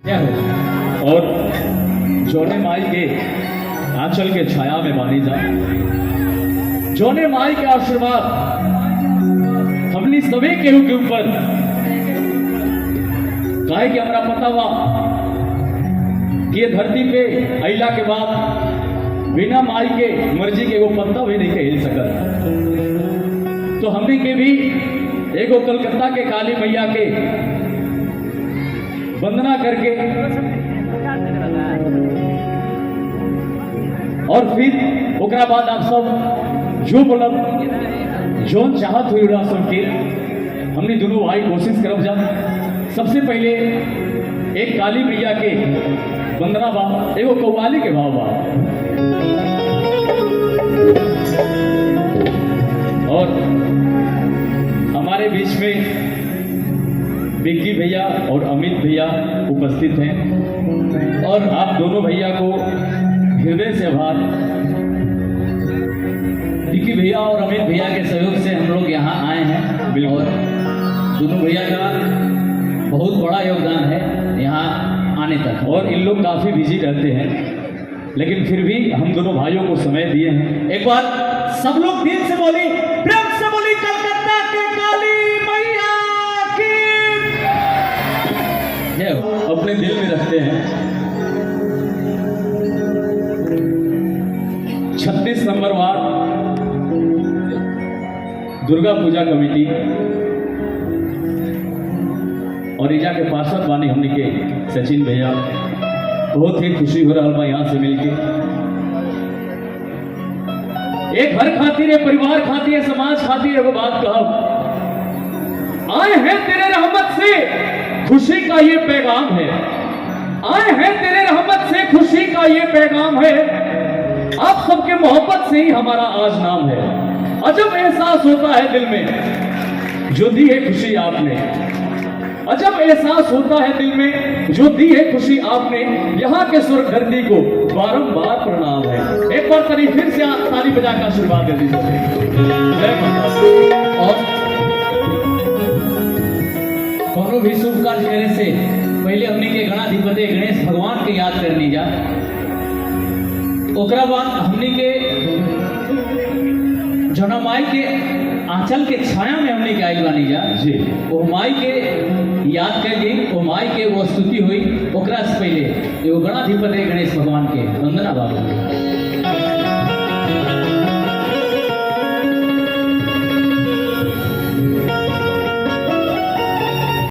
क्या हो और जोने माई के आंचल के छाया में बानी जा, जोने माई के आशीर्वाद हमनी सभी केहू के ऊपर काहे कि हमरा पता बा कि ये धरती पे अइला के बाद बिना माई के मर्जी के वो पत्ता भी नहीं हिल सकत। तो हमने के भी एगो कलकत्ता के काली मैया के वंदना करके और फिर ओकरा बाद आप सब जो बोलब जोन चाहत हुई रहा सबके हमने दोनों भाई कोशिश करब जा। सबसे पहले एक काली मैया के वंदना बा, एगो कव्वाली के भाव बा और हमारे बीच में विक्की भैया और अमित भैया उपस्थित हैं और आप दोनों भैया को हृदय से आभार। विक्की भैया और अमित भैया के सहयोग से हम लोग यहाँ आए हैं और दोनों भैया का बहुत बड़ा योगदान है यहाँ आने तक और इन लोग काफ़ी बिजी रहते हैं लेकिन फिर भी हम दोनों भाइयों को समय दिए हैं। एक बार सब लोग दिल से बोली, प्रेम से बोली, कलकत्ता के काली मैया की जय हो। अपने दिल में रखते हैं 36 number ward Durga Puja committee और इजा के पार्षद बानी हमने के सचिन भैया, बहुत ही खुशी हो रहा बा यहाँ से मिलके। एक घर खातिर, एक परिवार खातिर, समाज खातिर एगो बात कहब, आए हैं तेरे रहमत से खुशी का ये पैगाम है, आए हैं तेरे रहमत से खुशी का ये पैगाम है, आप सबके मोहब्बत से ही हमारा आज नाम है। अजब एहसास होता है दिल में जो दी है खुशी आपने, अजब एहसास होता है दिल में जो दी है खुशी आपने, यहाँ के स्वर्ग धरती को बारंबार प्रणाम है। एक बार करीब फिर से ताली बजा का आशीर्वाद दे दीजिए। जय माता। और कोनो भी शुभ कार्य करने से पहले हमने के गणाधिपति गणेश भगवान के याद कर लीजा, ओकरा बाद हमने के जना माई के आंचल के छाया में हमने के आइल बानी जा जी, वो माई के याद कर ली, वो माई के वो स्तुति हुई, ओकरा से पहले एगो गणाधिपति गणेश भगवान के वंदना बाबू।